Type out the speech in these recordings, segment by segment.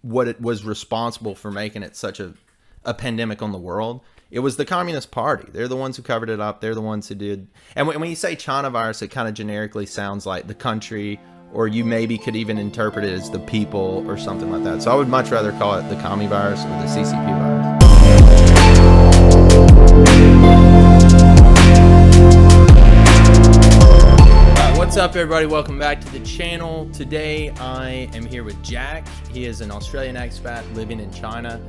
what it was responsible for making it such a pandemic on the world. It was the Communist Party. They're the ones who covered it up. They're the ones who did. And when you say China virus, it kind of generically sounds like the country, or you maybe could even interpret it as the people or something like that. So I would much rather call it the Commie virus or the CCP virus. What's up, everybody? Welcome back to the channel. Today I am here with Jack. He is an Australian expat living in China.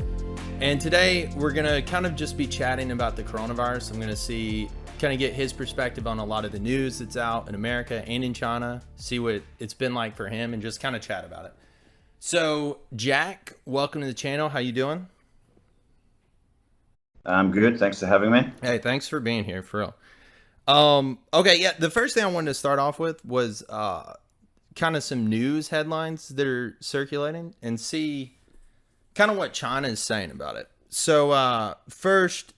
And today we're going to kind of just be chatting about the coronavirus. I'm going to kind of get his perspective on a lot of the news that's out in America and in China, see what it's been like for him, and just kind of chat about it. So, Jack, welcome to the channel. How you doing? I'm good. Thanks for having me. Hey, thanks for being here, for real. Okay, yeah, the first thing I wanted to start off with was kind of some news headlines that are circulating and see kind of what China is saying about it. So first,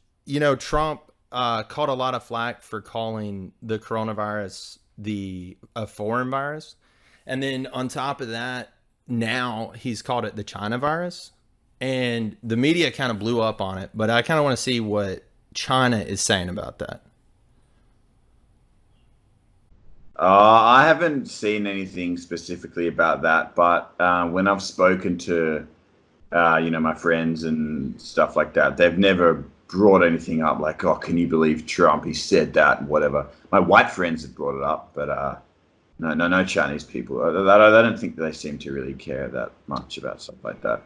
Trump caught a lot of flack for calling the coronavirus a foreign virus. And then on top of that, now he's called it the China virus. And the media kind of blew up on it, but I kind of want to see what China is saying about that. I haven't seen anything specifically about that, but when I've spoken to, my friends and stuff like that, they've never brought anything up like, oh, can you believe Trump? He said that and whatever. My white friends have brought it up, but no Chinese people. I don't think they seem to really care that much about stuff like that.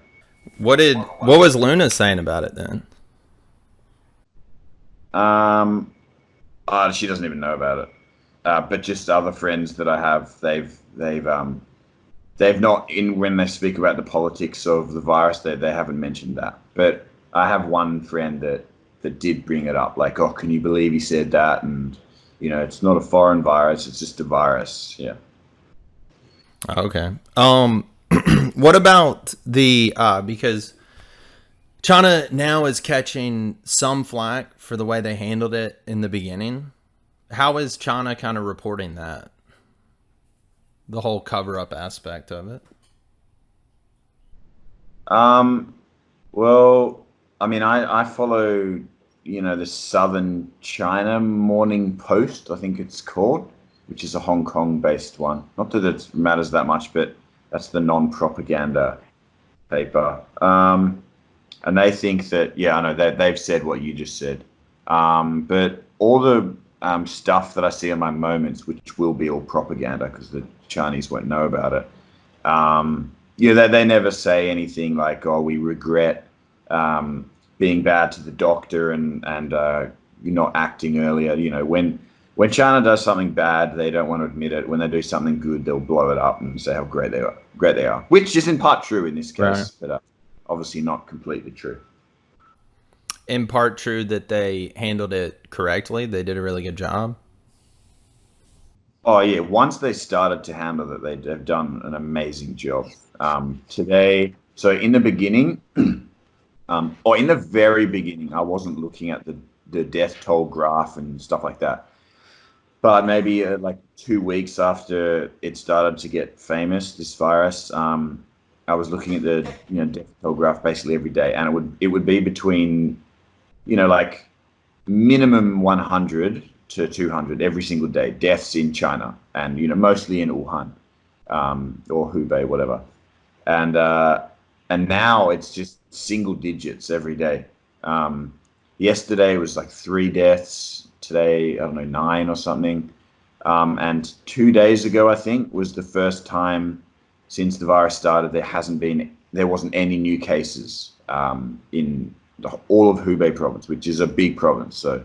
What was Luna saying about it then? She doesn't even know about it. But just other friends that I have, they've not, when they speak about the politics of the virus, they haven't mentioned that. But I have one friend that did bring it up, like, oh, can you believe he said that? And it's not a foreign virus; it's just a virus. Yeah. Okay. What about because China now is catching some flack for the way they handled it in the beginning. How is China kind of reporting that? The whole cover-up aspect of it? Well, I mean, I follow, the Southern China Morning Post, I think it's called, which is a Hong Kong-based one. Not that it matters that much, but that's the non-propaganda paper. And they think that, yeah, I know they've said what you just said. But all the stuff that I see in my moments, which will be all propaganda because the Chinese won't know about it. They never say anything like, "Oh, we regret being bad to the doctor and not acting earlier." When China does something bad, they don't want to admit it. When they do something good, they'll blow it up and say how great they are, which is in part true in this case, right. But obviously not completely true. In part true that they handled it correctly. They did a really good job. Oh yeah, once they started to handle it, they've done an amazing job. Today, so in the beginning, or in the very beginning, I wasn't looking at the death toll graph and stuff like that. But maybe like 2 weeks after it started to get famous, this virus, I was looking at the death toll graph basically every day, and it would be between like minimum 100 to 200 every single day deaths in China, and mostly in Wuhan or Hubei, whatever. And now it's just single digits every day. Yesterday was like 3 deaths. Today, I don't know, 9 or something. And 2 days ago, I think, was the first time since the virus started there wasn't any new cases in all of Hubei province, which is a big province. So,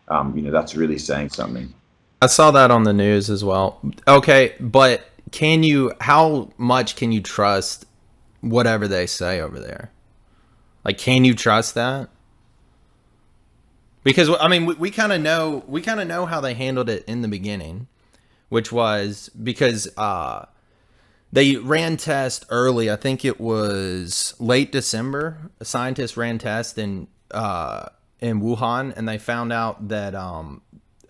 that's really saying something. I saw that on the news as well. Okay, but how much can you trust whatever they say over there? Like, can you trust that? Because, I mean, we kind of know how they handled it in the beginning, which was because they ran tests early. I think it was late December. Scientists ran tests in Wuhan, and they found out that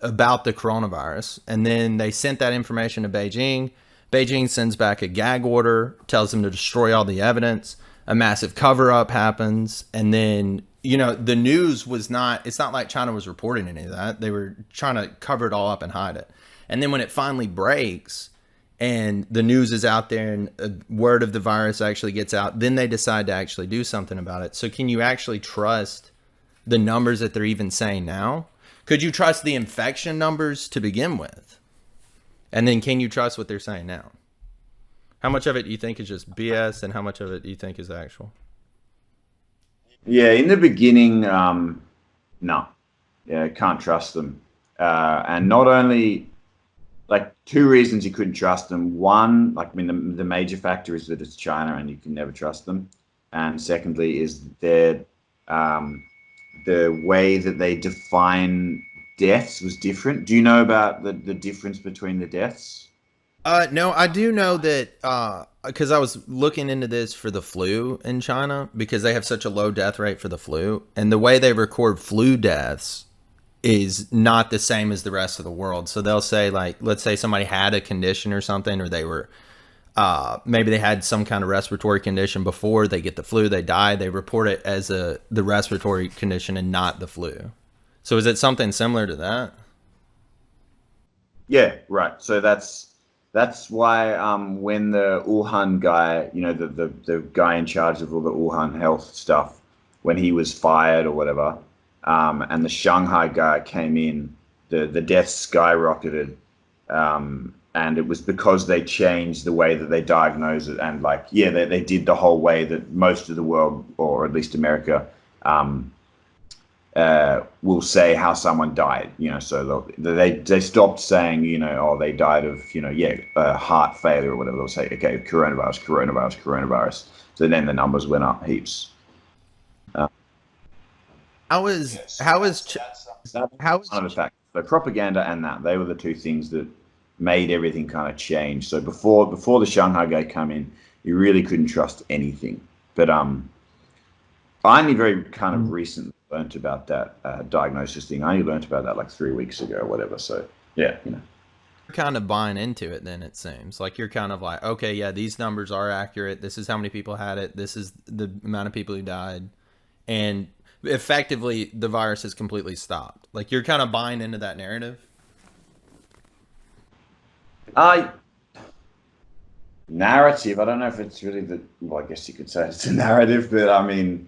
about the coronavirus. And then they sent that information to Beijing. Beijing sends back a gag order, tells them to destroy all the evidence. a massive cover up happens, and then the news was not. It's not like China was reporting any of that. They were trying to cover it all up and hide it. And then when it finally breaks, and the news is out there, and a word of the virus actually gets out, then they decide to actually do something about it. So can you actually trust the numbers that they're even saying now? Could you trust the infection numbers to begin with? And then can you trust what they're saying now? How much of it do you think is just BS, and how much of it do you think is actual? Yeah, in the beginning, no. Yeah, can't trust them. And not only, like, two reasons you couldn't trust them. One, like, I mean, the major factor is that it's China and you can never trust them. And secondly is their the way that they define deaths was different. Do you know about the difference between the deaths? No, I do know that because I was looking into this for the flu in China, because they have such a low death rate for the flu, and the way they record flu deaths is not the same as the rest of the world. So they'll say, like, let's say somebody had a condition or something, or they were maybe they had some kind of respiratory condition before they get the flu, they die, they report it as the respiratory condition and not the flu. So is it something similar to that? Yeah, right. So that's why when the Wuhan guy, the guy in charge of all the Wuhan health stuff, when he was fired or whatever, and the Shanghai guy came in, the deaths skyrocketed, and it was because they changed the way that they diagnose it, and like, yeah, they did the whole way that most of the world, or at least America, will say how someone died, so they stopped saying, oh, they died of, heart failure or whatever. They'll say, okay, coronavirus. So then the numbers went up heaps. How is Kind of a fact. So propaganda and they were the two things that made everything kind of change. So before the Shanghai guy came in, you really couldn't trust anything. But I only very kind of recently learned about that diagnosis thing. I only learned about that like 3 weeks ago or whatever. So yeah, You're kind of buying into it then, it seems. Like you're kind of like, okay, yeah, these numbers are accurate. This is how many people had it. This is the amount of people who died. And effectively, the virus has completely stopped. Like you're kind of buying into that narrative. Narrative. I don't know if it's really well, I guess you could say it's a narrative, but I mean,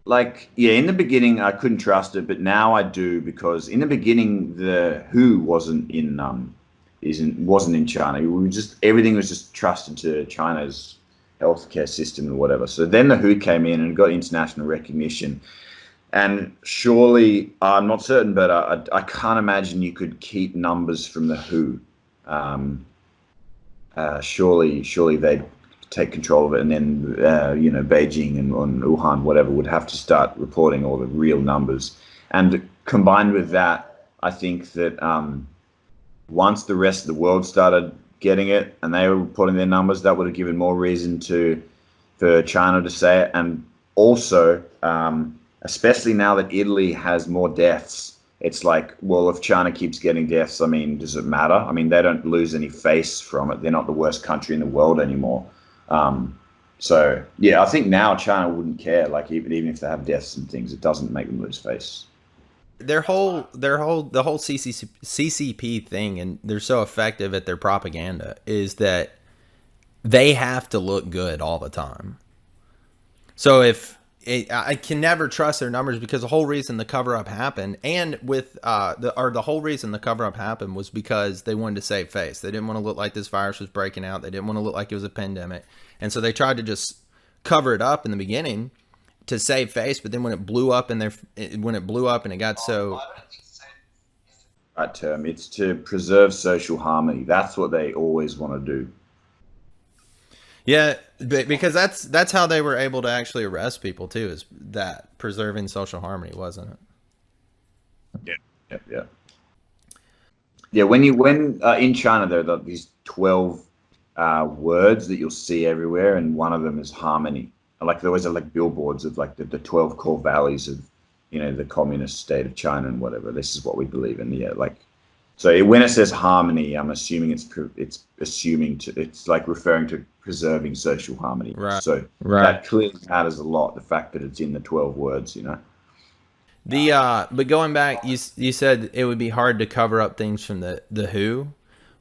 like, yeah, in the beginning I couldn't trust it, but now I do, because in the beginning the WHO wasn't in China. Everything was just trusted to China's healthcare system or whatever. So then the WHO came in and got international recognition. And surely, I'm not certain, but I can't imagine you could keep numbers from the WHO. Surely they'd take control of it, and then Beijing and Wuhan, whatever, would have to start reporting all the real numbers. And combined with that, I think that once the rest of the world started getting it and they were reporting their numbers, that would have given more reason for China to say it. And also, especially now that Italy has more deaths, it's like, well, if China keeps getting deaths, I mean, does it matter? I mean, they don't lose any face from it. They're not the worst country in the world anymore. So yeah, I think now China wouldn't care. Like even if they have deaths and things, it doesn't make them lose face. The whole CCP thing, and they're so effective at their propaganda, is that they have to look good all the time. So I can never trust their numbers, because the whole reason the cover up happened, and with the whole reason the cover up happened was because they wanted to save face. They didn't want to look like this virus was breaking out. They didn't want to look like it was a pandemic, and so they tried to just cover it up in the beginning to save face. But then when it blew up and it got so Right term, it's to preserve social harmony. That's what they always want to do. Yeah, because that's how they were able to actually arrest people too, is that preserving social harmony, wasn't it? Yeah. When in China there are these 12 words that you'll see everywhere, and one of them is harmony. Like there always are like billboards of like the 12 core values of the communist state of China and whatever. This is what we believe in. Yeah, like So when it says harmony, I'm assuming it's like referring to preserving social harmony. Right. So that clearly matters a lot. The fact that it's in the 12 words, you know. But going back, you said it would be hard to cover up things from the WHO,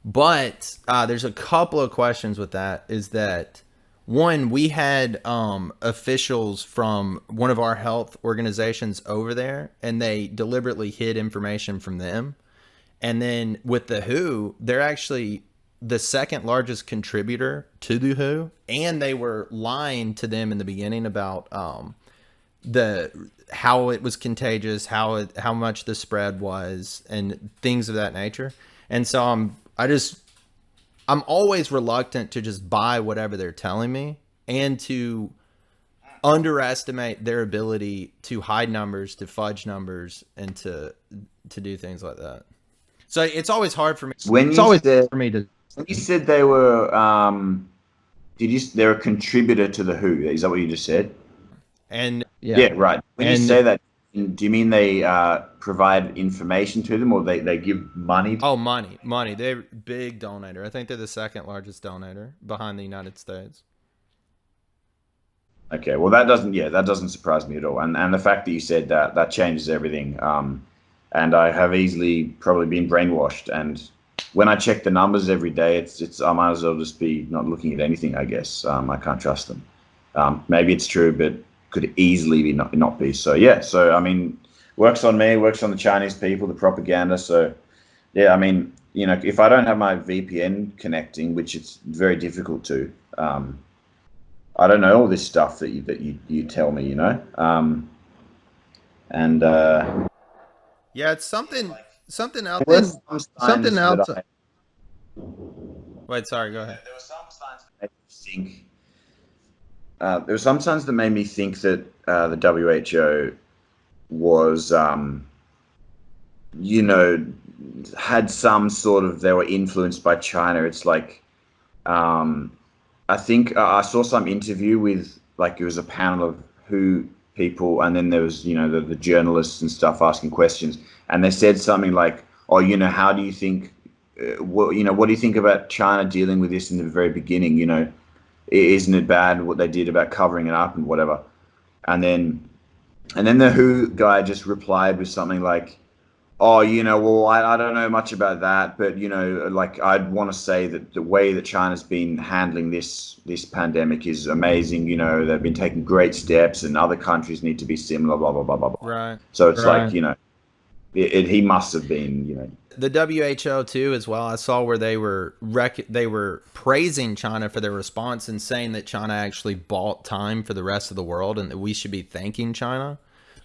but there's a couple of questions with that. Is that one, we had officials from one of our health organizations over there, and they deliberately hid information from them. And then with the WHO, they're actually the second largest contributor to the WHO, and they were lying to them in the beginning about how it was contagious, how much the spread was, and things of that nature. And so I'm always reluctant to just buy whatever they're telling me, and to underestimate their ability to hide numbers, to fudge numbers, and to do things like that. So it's always hard for me. When you said they were, they're a contributor to the WHO? Is that what you just said? And yeah, right. When you say that, do you mean they provide information to them, or they give money? Oh, money. They're a big donator. I think they're the second largest donator behind the United States. Okay, well that doesn't surprise me at all. And the fact that you said that changes everything. And I have easily probably been brainwashed. And when I check the numbers every day, it's I might as well just be not looking at anything, I guess. I can't trust them. Maybe it's true, but could easily be not be. So yeah, so I mean, works on me, works on the Chinese people, the propaganda. So yeah, I mean, you know, if I don't have my VPN connecting, which it's very difficult to, I don't know all this stuff that you tell me, you know. Yeah, it's something out there. Something else. Wait, sorry, go ahead. There were some signs that made me think. There were some signs that made me think that the WHO was, you know, had some sort of, they were influenced by China. It's like, I think I saw some interview with, like, it was a panel of WHO people, and then there was, you know, the journalists and stuff asking questions, and they said something like, oh, you know, how do you think, what do you think about China dealing with this in the very beginning? You know, isn't it bad what they did about covering it up and whatever? And then the WHO guy just replied with something like, oh, you know, well, I don't know much about that, but, you know, like, I'd want to say that the way that China's been handling this pandemic is amazing. You know, they've been taking great steps, and other countries need to be similar, blah, blah, blah, blah, blah. Right. So it's like, you know, he must have been, you know. The WHO too, as well. I saw where they were praising China for their response and saying that China actually bought time for the rest of the world, and that we should be thanking China.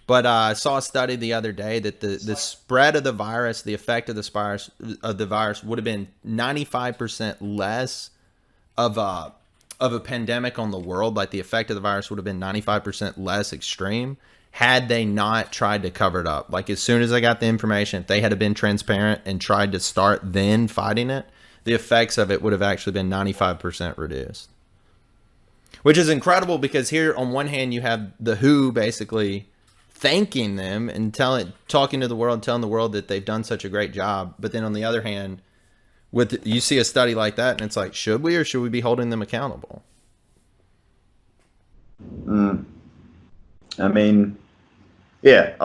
But I saw a study the other day that the spread of the virus, the effect of the virus would have been 95% less of a pandemic on the world. Like, the effect of the virus would have been 95% less extreme had they not tried to cover it up. Like, as soon as I got the information, if they had been transparent and tried to start then fighting it, the effects of it would have actually been 95% reduced. Which is incredible, because here on one hand you have the WHO basically thanking them and talking to the world, telling the world that they've done such a great job. But then on the other hand, you see a study like that, and it's like, should we, or should we be holding them accountable? I mean, yeah,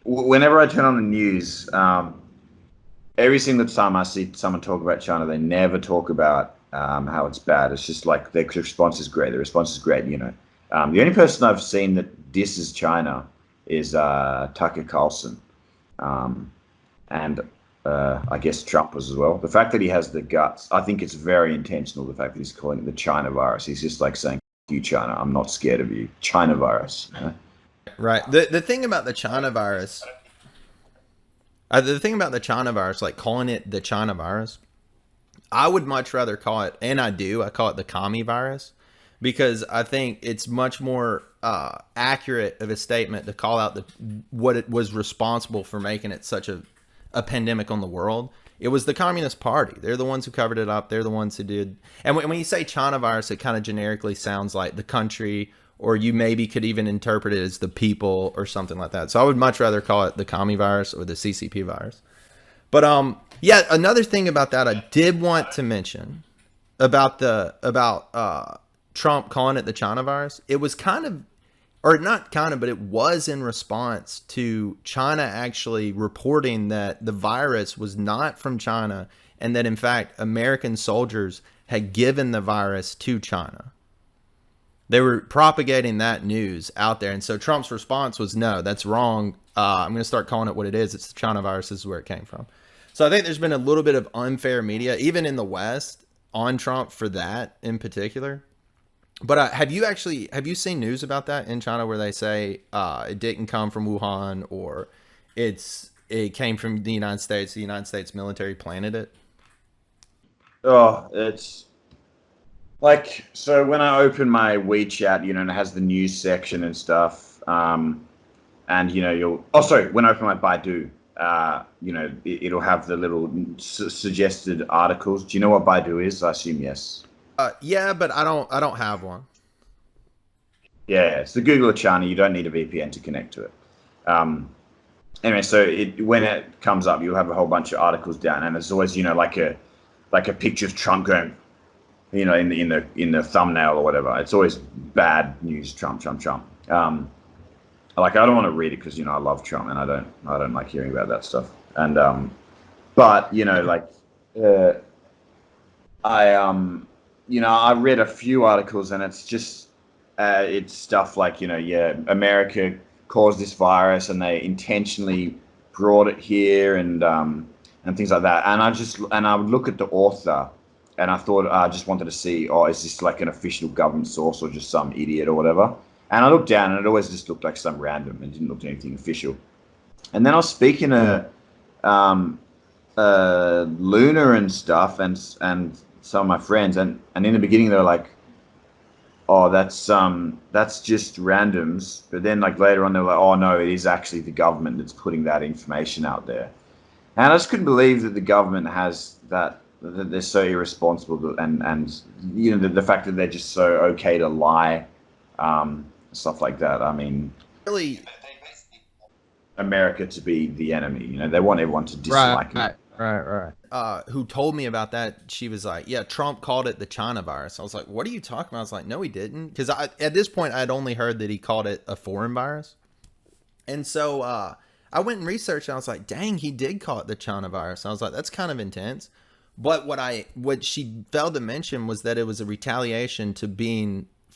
whenever I turn on the news, every single time I see someone talk about China, they never talk about how it's bad. It's just like their response is great. The response is great, you know. The only person I've seen that disses China is Tucker Carlson, and I guess Trump as well. The fact that he has the guts, I think it's very intentional. The fact that he's calling it the China virus, he's just like saying, "You China, I'm not scared of you." China virus. You know? Right. The thing about the China virus, like calling it the China virus, I would much rather call it, and I call it the Commie virus. Because I think it's much more accurate of a statement to call out what it was responsible for making it such a pandemic on the world. It was the Communist Party. They're the ones who covered it up. They're the ones who did. And when you say China virus, it kind of generically sounds like the country, or you maybe could even interpret it as the people or something like that. So I would much rather call it the Commie virus or the CCP virus. But yeah, another thing about that I did want to mention about Trump calling it the China virus. It was kind of, or not kind of, but it was in response to China actually reporting that the virus was not from China, and that in fact American soldiers had given the virus to China. They were propagating that news out there. And so Trump's response was, no, that's wrong. I'm going to start calling it what it is. It's the China virus. This is where it came from. So I think there's been a little bit of unfair media, even in the West, on Trump for that in particular. But have you seen news about that in China where they say it didn't come from Wuhan, or it came from the United States military planted it? Oh, it's like, so when I open my WeChat, and it has the news section and stuff, and when I open my Baidu, it'll have the little suggested articles. Do you know what Baidu is? I assume yes. Yeah, but I don't have one. Yeah, it's the Google of China. You don't need a VPN to connect to it. Anyway, so when it comes up, you'll have a whole bunch of articles down, and there's always like a picture of Trump going, in the thumbnail or whatever. It's always bad news. Trump. I don't want to read it because I love Trump, and I don't like hearing about that stuff. And but I read a few articles, and it's just it's stuff like America caused this virus and they intentionally brought it here, and things like that. And I would look at the author, and I thought, I just wanted to see, is this like an official government source or just some idiot or whatever? And I looked down, and it always just looked like some random. It didn't look like anything official. And then I was speaking to Luna and stuff, and some of my friends, and in the beginning they were like, oh, that's just randoms. But then later on they were like, oh no, it is actually the government that's putting that information out there. And I just couldn't believe that the government has that they're so irresponsible, and the fact that they're just so okay to lie, stuff like that. I mean, really, America to be the enemy. They want everyone to dislike it. Right. Who told me about that? She was like, yeah, Trump called it the China virus. I was like, what are you talking about? I was like, no, he didn't. Because at this point, I'd only heard that he called it a foreign virus. And so I went and researched, and I was like, dang, he did call it the China virus. I was like, that's kind of intense. But what she failed to mention was that it was a retaliation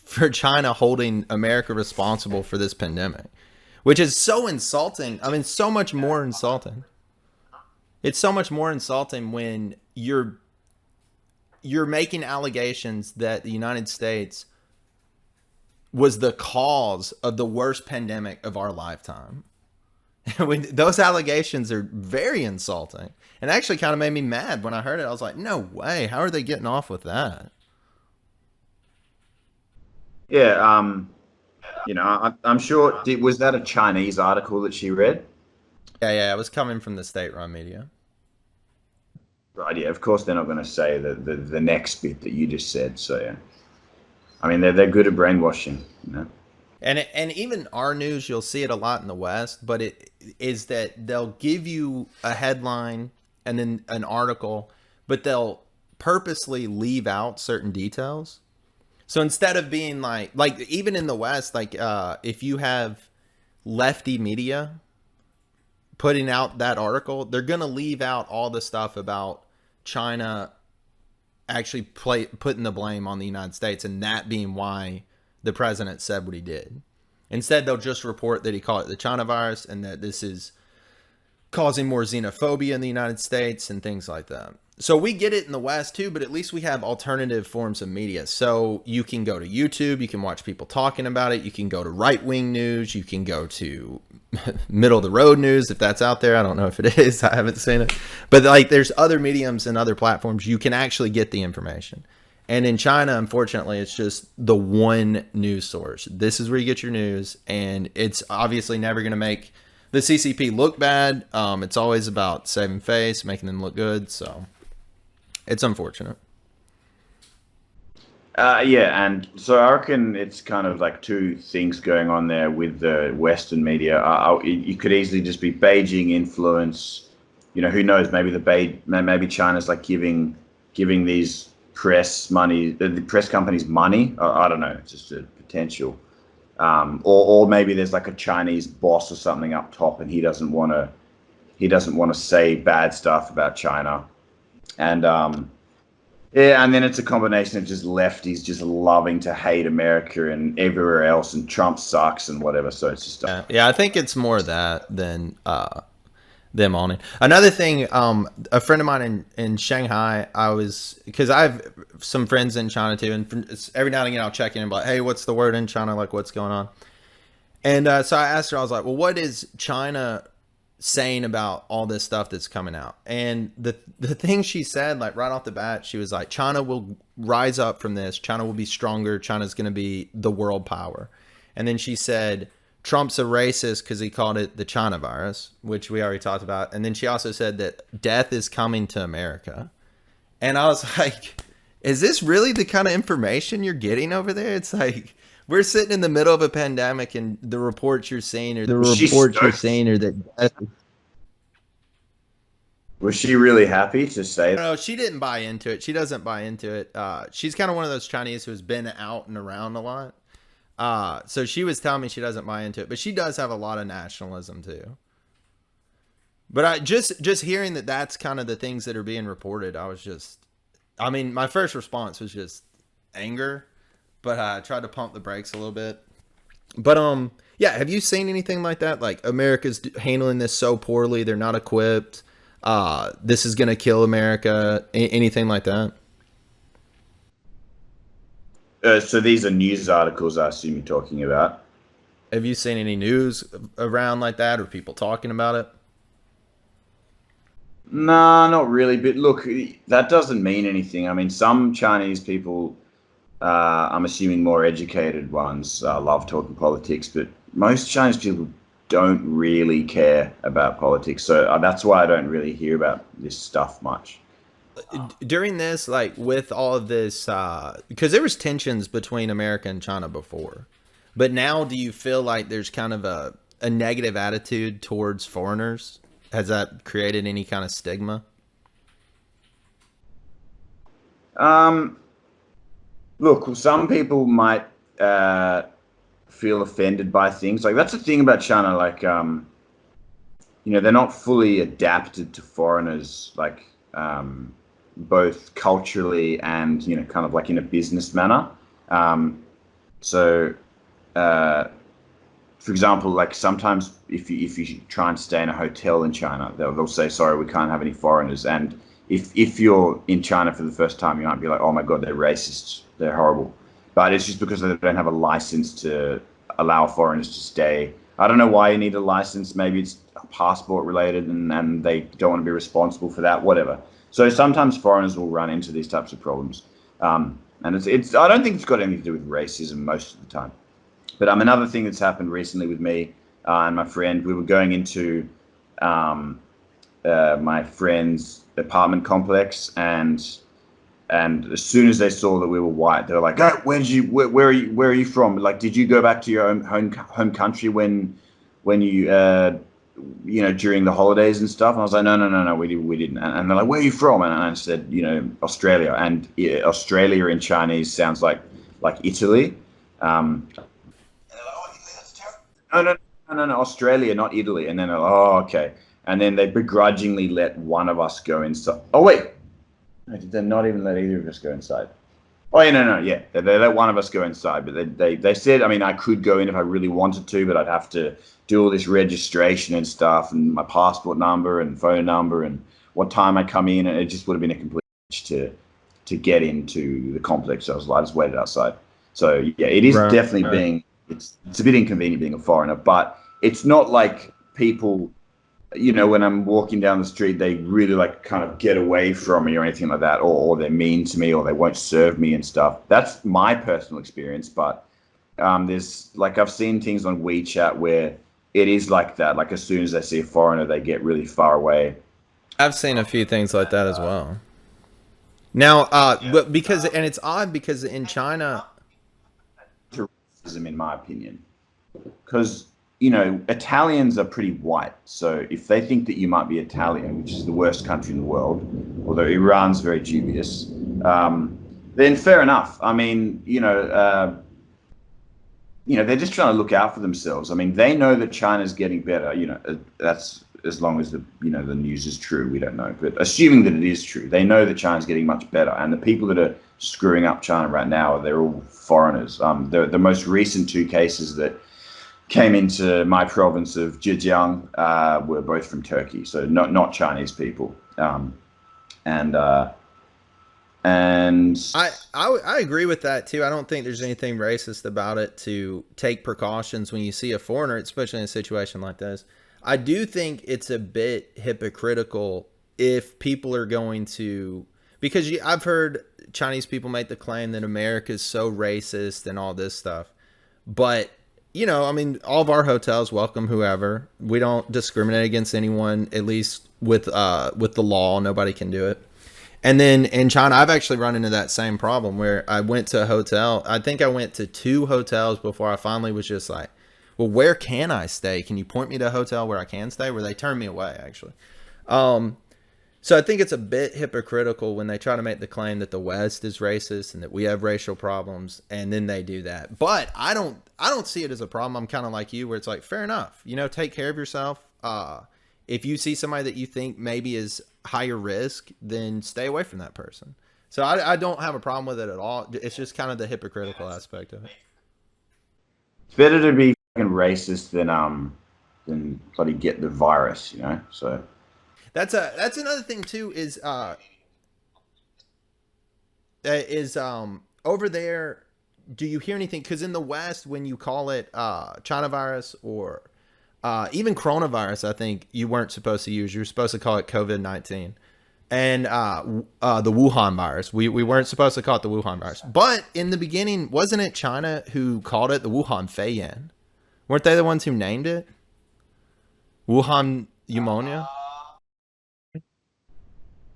for China holding America responsible for this pandemic, which is so insulting. I mean, so much more insulting. It's so much more insulting when you're making allegations that the United States was the cause of the worst pandemic of our lifetime. Those allegations are very insulting, and actually kind of made me mad when I heard it. I was like, no way. How are they getting off with that? Yeah. I'm sure. Was that a Chinese article that she read? Yeah. It was coming from the state-run media. Right, yeah, of course they're not going to say the next bit that you just said. So, yeah. I mean, they're good at brainwashing, And even our news, you'll see it a lot in the West, but it is that they'll give you a headline and then an article, but they'll purposely leave out certain details. So instead of being like even in the West, if you have lefty media putting out that article, they're going to leave out all the stuff about China actually putting the blame on the United States, and that being why the president said what he did. Instead, they'll just report that he called it the China virus, and that this is causing more xenophobia in the United States and things like that. So we get it in the West too, but at least we have alternative forms of media. So you can go to YouTube, you can watch people talking about it, you can go to right-wing news, you can go to middle-of-the-road news if that's out there. I don't know if it is. I haven't seen it. But there's other mediums and other platforms you can actually get the information. And in China, unfortunately, it's just the one news source. This is where you get your news, and it's obviously never going to make the CCP look bad. It's always about saving face, making them look good, so it's unfortunate. Yeah, and so I reckon it's kind of like two things going on there with the Western media. You could easily just be Beijing influence, who knows? Maybe China's like giving these press money, the press companies money. I don't know. It's just a potential. Or maybe there's like a Chinese boss or something up top, and he doesn't want to say bad stuff about China, and yeah, and then it's a combination of just lefties just loving to hate America and everywhere else, and Trump sucks and whatever. So it's just Yeah, I think it's more that than them on it. Another thing, a friend of mine in Shanghai, because I have some friends in China too, and every now and again I'll check in and be like, hey, what's the word in China? Like, what's going on? And so I asked her, I was like, well, what is China saying about all this stuff that's coming out? And the thing she said, like right off the bat, she was like, China will rise up from this. China will be stronger. China's going to be the world power. And then she said, Trump's a racist because he called it the China virus, which we already talked about. And then she also said that death is coming to America. And I was like, is this really the kind of information you're getting over there? It's like, we're sitting in the middle of a pandemic, and the reports you're saying are that death. Was she really happy to say that? No, she didn't buy into it. She doesn't buy into it. She's kind of one of those Chinese who's been out and around a lot. So she was telling me she doesn't buy into it, but she does have a lot of nationalism too. But I just hearing that that's kind of the things that are being reported, I mean, my first response was just anger, but I tried to pump the brakes a little bit. But yeah, have you seen anything like that? Like America's handling this so poorly, they're not equipped. This is gonna kill America. Anything like that? So these are news articles, I assume you're talking about. Have you seen any news around like that, or people talking about it? No, not really. But look, that doesn't mean anything. I mean, some Chinese people, I'm assuming more educated ones, love talking politics, but most Chinese people don't really care about politics. So that's why I don't really hear about this stuff much. During this, like with all of this, because there was tensions between America and China before, but now do you feel like there's kind of a negative attitude towards foreigners? Has that created any kind of stigma? Look, some people might feel offended by things. Like that's the thing about China. Like, they're not fully adapted to foreigners. Like, both culturally and kind of like in a business manner. So, for example, like sometimes if you try and stay in a hotel in China, they'll say, sorry, we can't have any foreigners. And if you're in China for the first time, you might be like, oh my God, they're racists, they're horrible. But it's just because they don't have a license to allow foreigners to stay. I don't know why you need a license. Maybe it's passport related and they don't want to be responsible for that, whatever. So sometimes foreigners will run into these types of problems. And it's I don't think it's got anything to do with racism most of the time. But another thing that's happened recently with me and my friend, we were going into my friend's apartment complex, and as soon as they saw that we were white, they were like, oh, where are you from? Like, did you go back to your own home country when you during the holidays and stuff? And I was like, no, we didn't. And they're like, where are you from? And I said, Australia. And Australia in Chinese sounds like Italy. And they're like, oh, Italy, that's terrible. No, Australia, not Italy. And then they're like, oh, okay. And then they begrudgingly let one of us go inside. Oh, wait. No, did they not even let either of us go inside? Oh, yeah, no, yeah. They let one of us go inside, but they said, I mean, I could go in if I really wanted to, but I'd have to do all this registration and stuff, and my passport number and phone number and what time I come in, and it just would have been a complete to get into the complex. So I was like, I just waited outside. So yeah, it is definitely it's a bit inconvenient being a foreigner, but it's not like people, when I'm walking down the street, they really like kind of get away from me or anything like that, or they're mean to me, or they won't serve me and stuff. That's my personal experience, but there's like I've seen things on WeChat where it is like that. Like as soon as they see a foreigner, they get really far away. I've seen a few things like that as well. Now, but and it's odd because in China, Racism, in my opinion, because Italians are pretty white. So if they think that you might be Italian, which is the worst country in the world, although Iran's very dubious, then fair enough. I mean, they're just trying to look out for themselves. I mean, they know that China's getting better. That's as long as the news is true. We don't know, but assuming that it is true, they know that China's getting much better. And the people that are screwing up China right now, they're all foreigners. The most recent 2 cases that came into my province of Zhejiang were both from Turkey, so not Chinese people. And I agree with that too. I don't think there's anything racist about it to take precautions when you see a foreigner, especially in a situation like this. I do think it's a bit hypocritical if people are going to, because I've heard Chinese people make the claim that America is so racist and all this stuff, but I mean, all of our hotels welcome whoever. We don't discriminate against anyone, at least with the law. Nobody can do it. And then in China, I've actually run into that same problem where I went to a hotel. I think I went to 2 hotels before I finally was just like, well, where can I stay? Can you point me to a hotel where I can stay? Where they turned me away, actually. So I think it's a bit hypocritical when they try to make the claim that the West is racist and that we have racial problems, and then they do that. But I don't see it as a problem. I'm kind of like you, where it's like, fair enough. Take care of yourself. If you see somebody that you think maybe is higher risk, then stay away from that person. So I don't have a problem with it at all. It's just kind of the hypocritical aspect of it. It's better to be fucking racist than bloody get the virus, So that's another thing too. Is over there, do you hear anything? Because in the West, when you call it China virus or even coronavirus, I think you weren't supposed to use. You're supposed to call it COVID-19. And the Wuhan virus. We weren't supposed to call it the Wuhan virus. But in the beginning, wasn't it China who called it the Wuhan Feiyan? Weren't they the ones who named it? Wuhan pneumonia?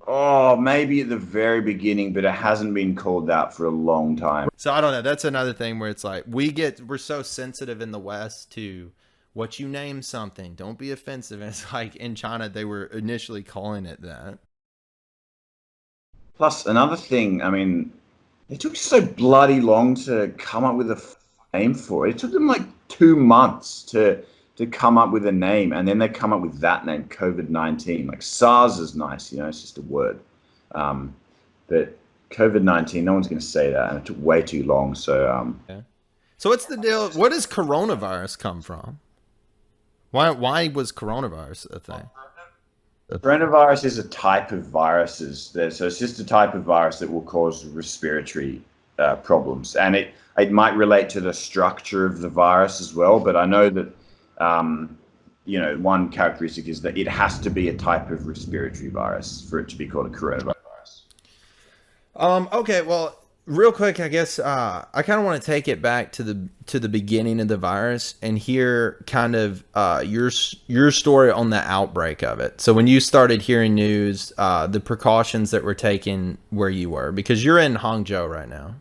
Oh, maybe at the very beginning, but it hasn't been called out for a long time. So I don't know. That's another thing where it's like we're so sensitive in the West to what you name something. Don't be offensive. And it's like in China, they were initially calling it that. Plus, another thing, I mean, it took so bloody long to come up with a name for it. It took them like 2 months to come up with a name, and then they come up with that name, COVID-19. Like SARS is nice, it's just a word. But COVID-19, no one's going to say that, and it took way too long. So, okay. So what's the deal? Where does coronavirus come from? Why was coronavirus a thing? Coronavirus is a type of viruses. So it's just a type of virus that will cause respiratory problems, and it might relate to the structure of the virus as well. But I know that one characteristic is that it has to be a type of respiratory virus for it to be called a coronavirus. Okay, well, real quick, I guess I kind of want to take it back to the beginning of the virus and hear kind of your story on the outbreak of it. So when you started hearing news, the precautions that were taken where you were, because you're in Hangzhou right now.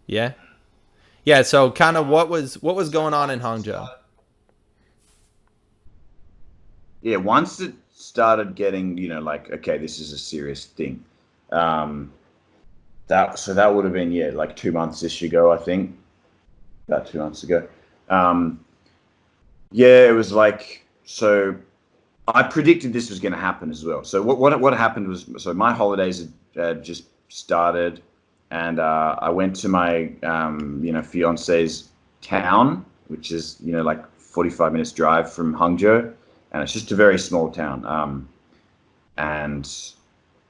Yeah. Yeah, so kind of what was going on in Hangzhou? Yeah, once it started getting, okay, this is a serious thing. That would have been like 2 months-ish ago, I think. About 2 months ago. It was like, so I predicted this was going to happen as well. So what happened was, so my holidays had just started. And I went to my, fiance's town, which is, like 45 minutes drive from Hangzhou. And it's just a very small town. And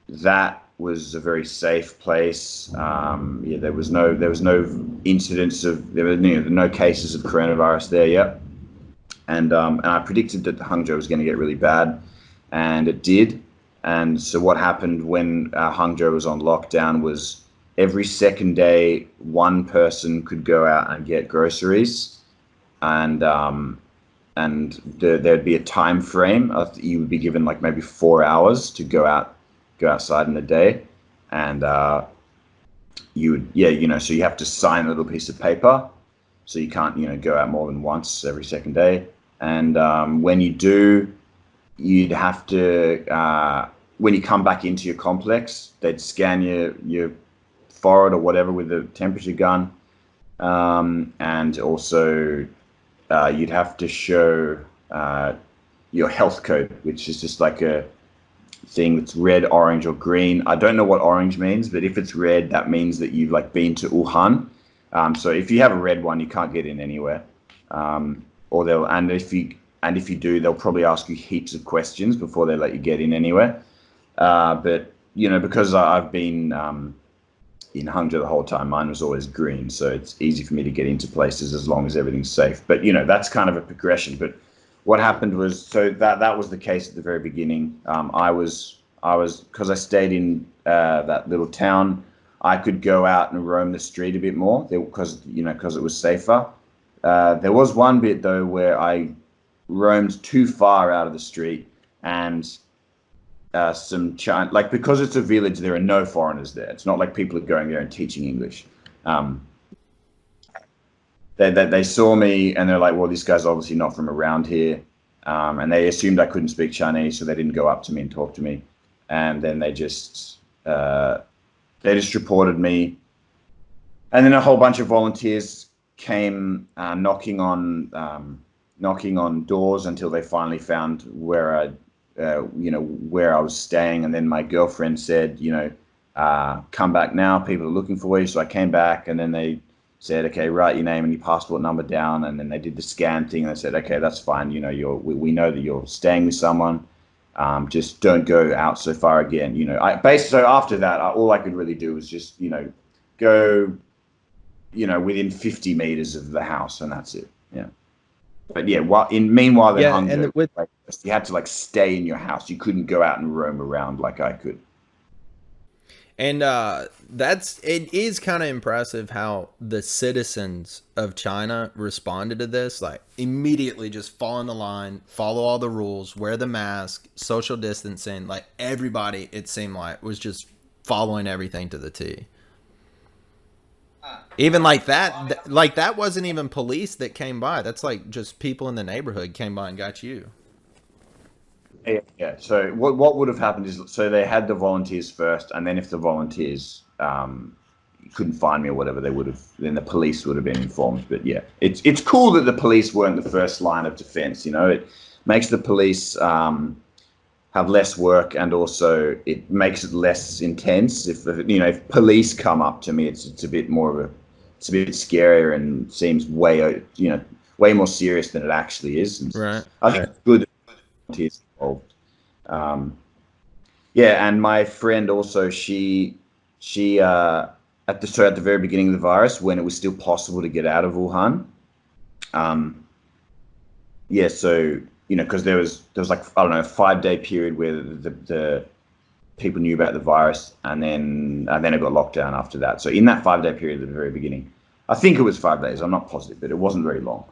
that was a very safe place. There was no incidents there were no cases of coronavirus there yet. And I predicted that Hangzhou was going to get really bad, and it did. And so what happened when Hangzhou was on lockdown was, every second day, one person could go out and get groceries, and there'd be a time frame. You would be given like maybe 4 hours to go outside in the day, and so you have to sign a little piece of paper. so you can't, go out more than once every second day. And when you do, you'd have to, when you come back into your complex, they'd scan your forehead or whatever with a temperature gun. And also you'd have to show your health code, which is just like a thing that's red, orange, or green. I don't know what orange means, but if it's red, that means that you've been to Wuhan. So if you have a red one, you can't get in anywhere. Or if you do, they'll probably ask you heaps of questions before they let you get in anywhere. But because I've been in Hangzhou the whole time, mine was always green, so it's easy for me to get into places as long as everything's safe. But that's kind of a progression. But what happened was, so that was the case at the very beginning. I was because I stayed in that little town, I could go out and roam the street a bit more because it was safer. There was one bit though where I roamed too far out of the street, and some China, because it's a village, there are no foreigners there. It's not like people are going there and teaching English. They saw me and they're like, well, this guy's obviously not from around here. And they assumed I couldn't speak Chinese, so they didn't go up to me and talk to me. And then they just reported me. And then a whole bunch of volunteers came knocking on doors until they finally found where I was staying. And then my girlfriend said, come back now, people are looking for you. So I came back, and then they said, okay, write your name and your passport number down. And then they did the scan thing, and they said, okay, that's fine. We know that you're staying with someone. Just don't go out so far again. So after that, all I could really do was just, go, within 50 meters of the house, and that's it. Yeah. But yeah, meanwhile, in Hangzhou, you had to stay in your house. You couldn't go out and roam around like I could. And it is kind of impressive how the citizens of China responded to this. Immediately just fall in the line, follow all the rules, wear the mask, social distancing. Everybody, it seemed like, was just following everything to the T. Even that wasn't even police that came by. That's just people in the neighborhood came by and got you. Yeah. So what would have happened is, so they had the volunteers first, and then if the volunteers couldn't find me or whatever, then the police would have been informed. But yeah, it's cool that the police weren't the first line of defense. It makes the police have less work, and also it makes it less intense. If police come up to me, it's a bit more it's a bit scarier and seems way more serious than it actually is. And right. I think it's good that volunteers involved. And my friend also, she at the very beginning of the virus, when it was still possible to get out of Wuhan. So because there was I don't know, a 5-day period where the people knew about the virus, and then it got locked down after that. So in that 5-day period at the very beginning, I think it was 5 days, I'm not positive, but it wasn't very long.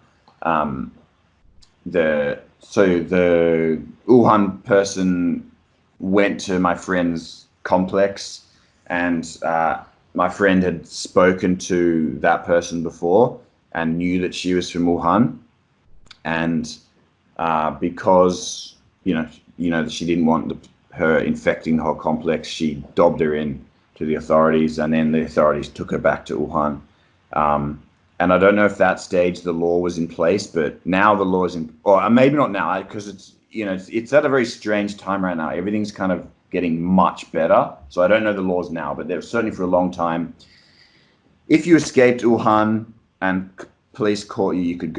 The Wuhan person went to my friend's complex, and my friend had spoken to that person before and knew that she was from Wuhan, and because she didn't want her infecting the whole complex, she dobbed her in to the authorities, and then the authorities took her back to Wuhan. And I don't know if that stage the law was in place, but now the law is in, or maybe not now, because it's at a very strange time right now. Everything's kind of getting much better. So I don't know the laws now, but there certainly for a long time, if you escaped Wuhan and police caught you, you would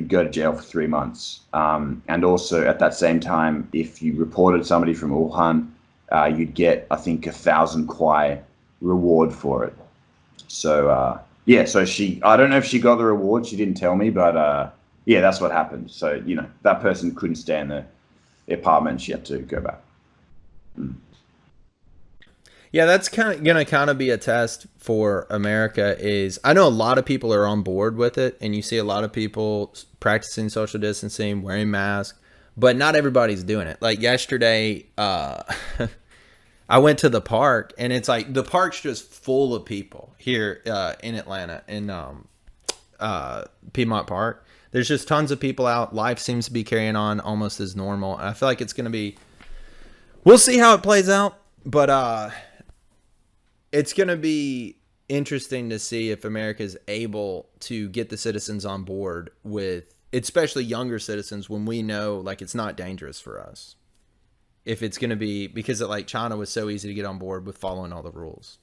go to jail for 3 months. And also at that same time, if you reported somebody from Wuhan, you'd get, I think, 1,000 kwai reward for it. So, so I don't know if she got the reward. She didn't tell me, but that's what happened. So, that person couldn't stay in the apartment. She had to go back. Yeah, that's gonna be a test for America. Is I know a lot of people are on board with it, and you see a lot of people practicing social distancing, wearing masks, but not everybody's doing it. Like yesterday, I went to the park, and it's the park's just full of people here in Atlanta, and Piedmont Park. There's just tons of people out. Life seems to be carrying on almost as normal. And I feel like it's going to be, we'll see how it plays out, but it's going to be interesting to see if America is able to get the citizens on board with, especially younger citizens, when we know like it's not dangerous for us. If it's going to be, because like China was so easy to get on board with following all the rules.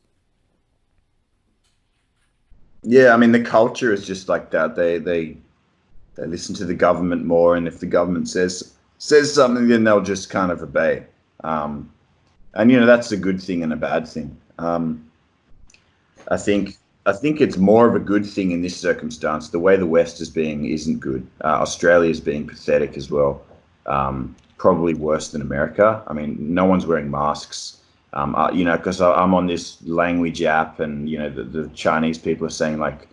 Yeah, I mean, the culture is just like that. They listen to the government more, and if the government says something, then they'll just kind of obey. And that's a good thing and a bad thing. I think it's more of a good thing in this circumstance. The way the West is being isn't good. Australia is being pathetic as well. Probably worse than America. I mean, no one's wearing masks. Because I'm on this language app, and the Chinese people are saying, like,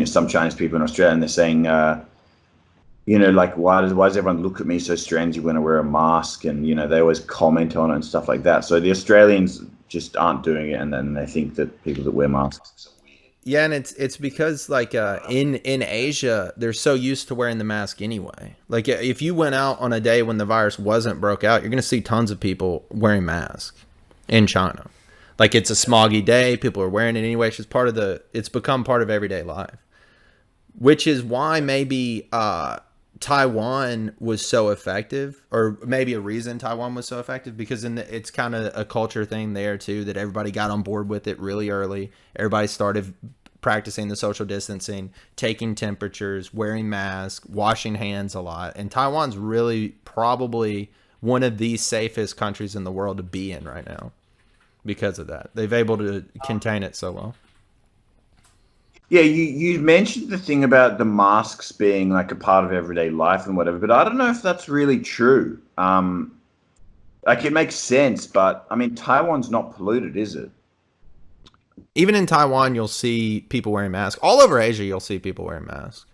some Chinese people in Australia, and they're saying, like, why does everyone look at me so strangely when I wear a mask? And they always comment on it and stuff like that. So the Australians just aren't doing it, and then they think that people that wear masks are weird. Yeah, and it's because like in Asia, they're so used to wearing the mask anyway. Like if you went out on a day when the virus wasn't broke out, you're going to see tons of people wearing masks in China. Like it's a smoggy day, people are wearing it anyway. It's just it's become part of everyday life, which is why maybe Taiwan was so effective, or maybe a reason Taiwan was so effective, because it's kind of a culture thing there too, that everybody got on board with it really early. Everybody started practicing the social distancing, taking temperatures, wearing masks, washing hands a lot. And Taiwan's really probably one of the safest countries in the world to be in right now because of that. They've able to contain it so well. Yeah, you mentioned the thing about the masks being like a part of everyday life and whatever, but I don't know if that's really true. Like it makes sense, but I mean, Taiwan's not polluted, is it? Even in Taiwan, you'll see people wearing masks. All over Asia, you'll see people wearing masks.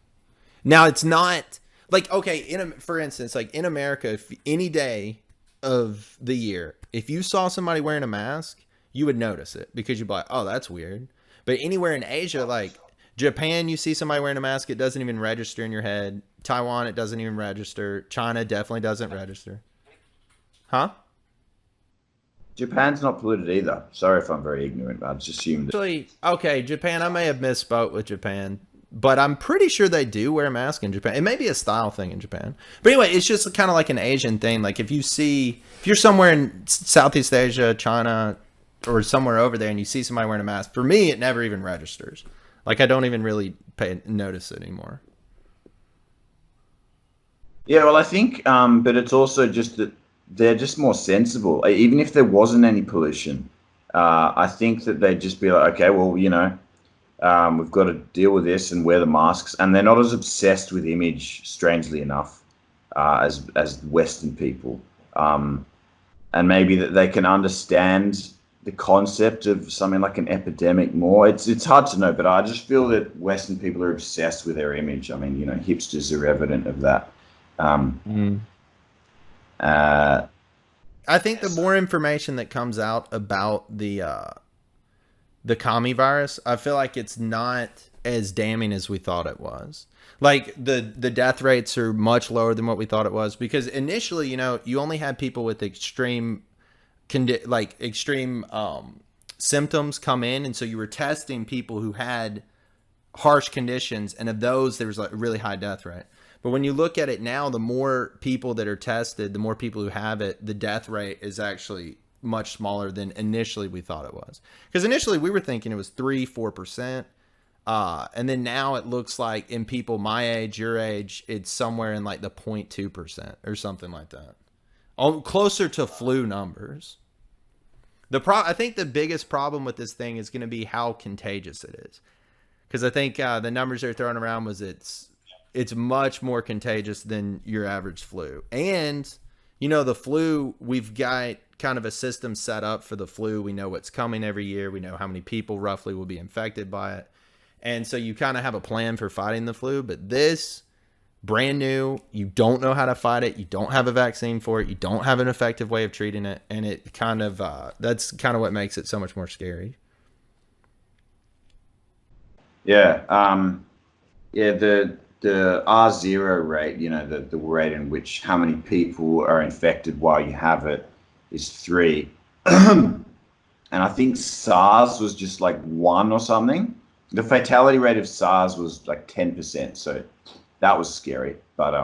Now, it's not like, okay, for instance, like in America, if any day of the year, if you saw somebody wearing a mask, you would notice it because you'd be like, oh, that's weird. But anywhere in Asia, like Japan, you see somebody wearing a mask, it doesn't even register in your head. Taiwan, it doesn't even register. China definitely doesn't register. Huh? Japan's not polluted either. Sorry if I'm very ignorant, but I just assumed. Actually, okay, Japan, I may have misspoke with Japan, but I'm pretty sure they do wear a mask in Japan. It may be a style thing in Japan. But anyway, it's just kind of like an Asian thing. Like if you're somewhere in Southeast Asia, China, or somewhere over there, and you see somebody wearing a mask, for me, it never even registers. Like I don't even really notice it anymore. Yeah, well, I think, but it's also just that they're just more sensible. Even if there wasn't any pollution, I think that they'd just be like, okay, well, we've got to deal with this and wear the masks. And they're not as obsessed with image, strangely enough, as Western people. And maybe that they can understand the concept of something like an epidemic more. It's hard to know, but I just feel that Western people are obsessed with their image. I mean, hipsters are evident of that. I think the more information that comes out about the Commie virus, I feel like it's not as damning as we thought it was. Like the death rates are much lower than what we thought it was, because initially, you only had people with extreme symptoms come in, and so you were testing people who had harsh conditions, and of those there was like a really high death rate. But when you look at it now, the more people that are tested, the more people who have it, the death rate is actually much smaller than initially we thought it was. Because initially we were thinking it was 3-4%. And then now it looks like in people my age, your age, it's somewhere in like the 0.2% or something like that. Closer to flu numbers. I think the biggest problem with this thing is going to be how contagious it is. Because I think the numbers they're throwing around was it's much more contagious than your average flu. And, the flu, we've got kind of a system set up for the flu. We know what's coming every year. We know how many people roughly will be infected by it. And so you kind of have a plan for fighting the flu. But this, brand new, you don't know how to fight it. You don't have a vaccine for it. You don't have an effective way of treating it. And it kind of, that's kind of what makes it so much more scary. Yeah. Yeah, the R0 rate, the rate in which how many people are infected while you have it is 3. And I think SARS was just like 1 or something. The fatality rate of SARS was like 10%, so that was scary. But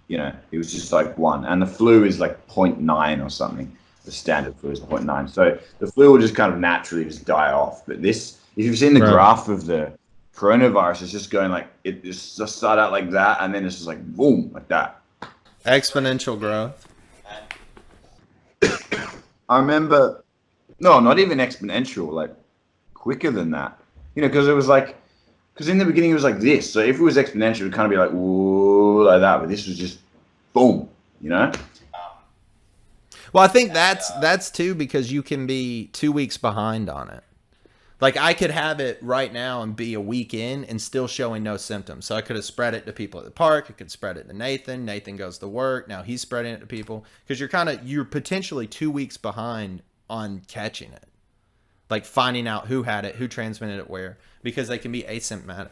it was just like 1, and the flu is like 0.9 or something. The standard flu is 0.9, so the flu will just kind of naturally just die off. But this, if you've seen the Right. graph of the coronavirus, it's just going like it just start out like that, and then it's just like boom, like that. Exponential growth. I remember, no, not even exponential, like quicker than that. Because it was like, because in the beginning it was like this. So if it was exponential, it would kind of be like whoa, like that. But this was just boom, you know. Well, I think that's too because you can be 2 weeks behind on it. Like I could have it right now and be a week in and still showing no symptoms. So I could have spread it to people at the park. I could spread it to Nathan. Nathan goes to work. Now he's spreading it to people because you're potentially 2 weeks behind on catching it. Like finding out who had it, who transmitted it where, because they can be asymptomatic.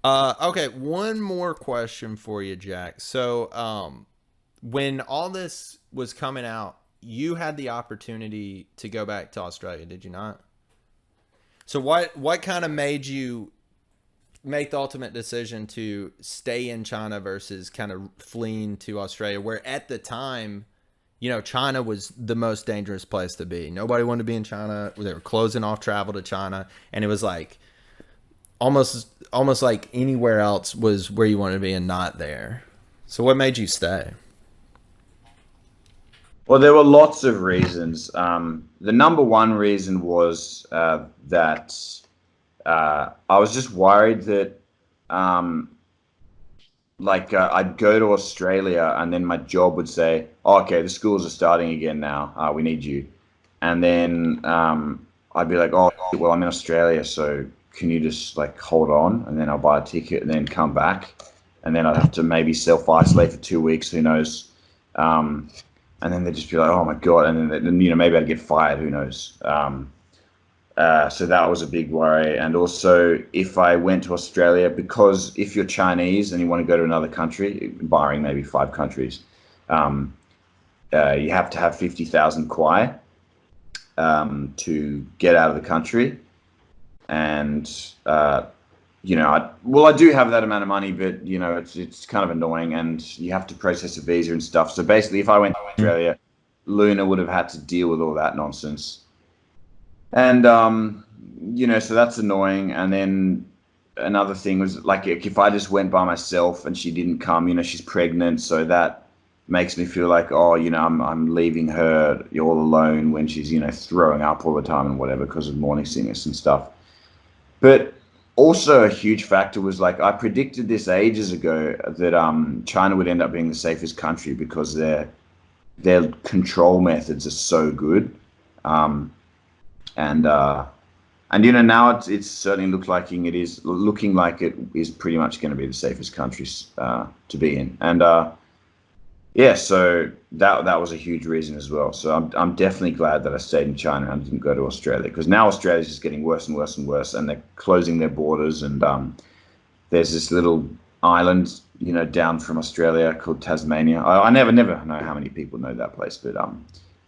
Okay, one more question for you, Jack. So, when all this was coming out, you had the opportunity to go back to Australia, did you not? So what kind of made you make the ultimate decision to stay in China versus kind of fleeing to Australia, where at the time, China was the most dangerous place to be. Nobody wanted to be in China. They were closing off travel to China, and it was like almost like anywhere else was where you wanted to be and not there. So what made you stay? Well, there were lots of reasons. The number one reason was that I was just worried that, I'd go to Australia and then my job would say, oh, okay, the schools are starting again now. We need you. And then I'd be like, oh, well, I'm in Australia, so can you just like hold on? And then I'll buy a ticket and then come back. And then I'd have to maybe self-isolate for 2 weeks, who knows? And then they'd just be like, oh my God. And then maybe I'd get fired, who knows? So that was a big worry. And also, if I went to Australia, because if you're Chinese and you want to go to another country, barring maybe 5 countries, you have to have 50,000 kwai to get out of the country. And, I do have that amount of money, but, it's kind of annoying and you have to process a visa and stuff. So basically, if I went to Australia, Luna would have had to deal with all that nonsense. And, so that's annoying. And then another thing was like, if I just went by myself and she didn't come, she's pregnant. So that makes me feel like, oh, I'm leaving her all alone when she's, throwing up all the time and whatever because of morning sickness and stuff. But also a huge factor was like, I predicted this ages ago that China would end up being the safest country because their control methods are so good. And now it's certainly looking like it is pretty much going to be the safest countries to be in. And so that was a huge reason as well. So I'm definitely glad that I stayed in China and didn't go to Australia, because now Australia's just getting worse and worse and worse, and they're closing their borders. And there's this little island, down from Australia called Tasmania. I never know how many people know that place, but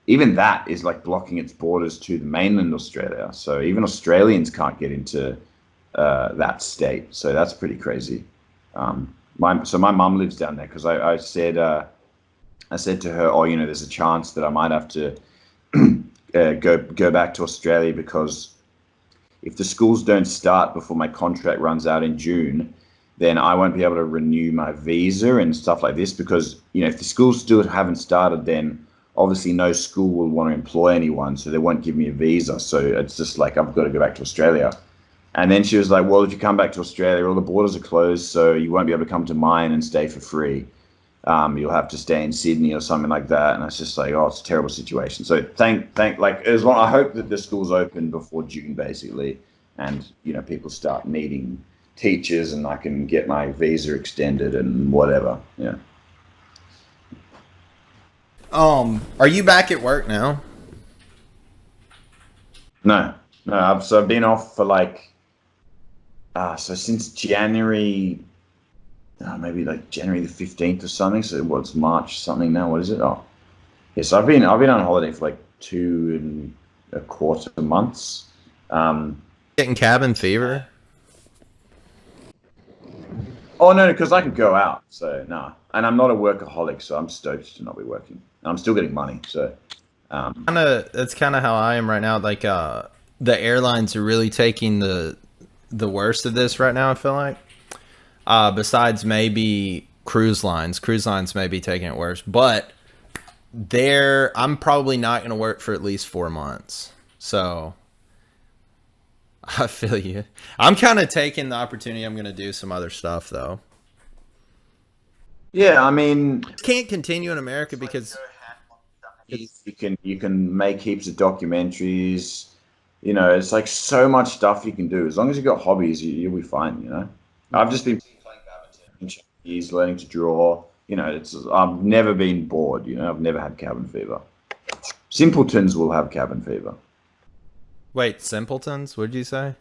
even that is like blocking its borders to the mainland Australia. So even Australians can't get into that state. So that's pretty crazy. My mum lives down there because I said to her, oh, there's a chance that I might have to go back to Australia, because if the schools don't start before my contract runs out in June, then I won't be able to renew my visa and stuff like this, because, if the schools still haven't started, then obviously no school will want to employ anyone, so they won't give me a visa. So it's just like, I've got to go back to Australia. And then she was like, well, if you come back to Australia, all the borders are closed, so you won't be able to come to mine and stay for free. You'll have to stay in Sydney or something like that. And it's just like, oh, it's a terrible situation. So I hope that the schools open before June, basically, and people start needing teachers and I can get my visa extended and whatever. Yeah. Are you back at work now? No, I've been off for like So since January, maybe like January the 15th or something. So what's March something now? What is it? Oh, yeah. So I've been on holiday for like 2.25 months. Getting cabin fever? Oh no, because I can go out. So nah, and I'm not a workaholic, so I'm stoked to not be working. I'm still getting money, so. That's kind of how I am right now. Like, the airlines are really taking the worst of this right now, I feel like. Besides maybe cruise lines. Cruise lines may be taking it worse. But I'm probably not going to work for at least 4 months. So I feel you. I'm kind of taking the opportunity. I'm going to do some other stuff, though. Yeah, I mean, Can't continue in America because you can make heaps of documentaries. You know, it's like so much stuff you can do. As long as you got hobbies, you'll be fine. You know, I've just been playing badminton, Chinese, learning to draw. You know, I've never been bored. You know, I've never had cabin fever. Simpletons will have cabin fever. wait, simpletons? What did you say?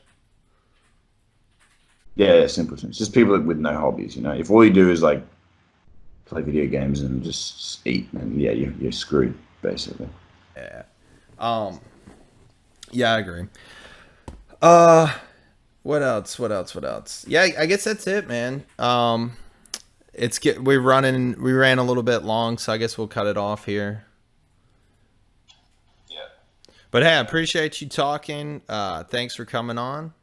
Yeah, simpletons. Just people with no hobbies. You know, if all you do is like play video games and just eat, and yeah, you're screwed basically. Yeah. Yeah, I agree. What else? What else? What else? Yeah, I guess that's it, man. We ran a little bit long, so I guess we'll cut it off here. Yeah. But hey, I appreciate you talking. Thanks for coming on.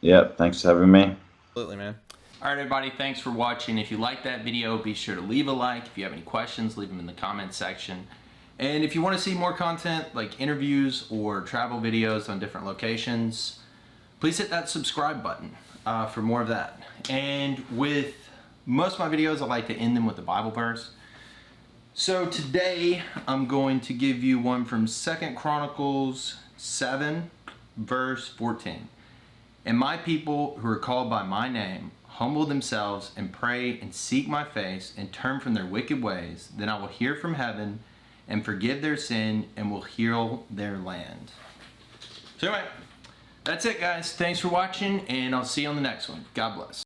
Yeah, thanks for having me. Absolutely, man. All right, everybody, thanks for watching. If you liked that video, be sure to leave a like. If you have any questions, leave them in the comments section. And if you want to see more content like interviews or travel videos on different locations, please hit that subscribe button for more of that. And with most of my videos, I like to end them with a Bible verse. So today, I'm going to give you one from 2 Chronicles 7, verse 14. And my people who are called by my name humble themselves and pray and seek my face and turn from their wicked ways, then I will hear from heaven and forgive their sin and will heal their land. So anyway, that's it, guys. Thanks for watching, and I'll see you on the next one. God bless.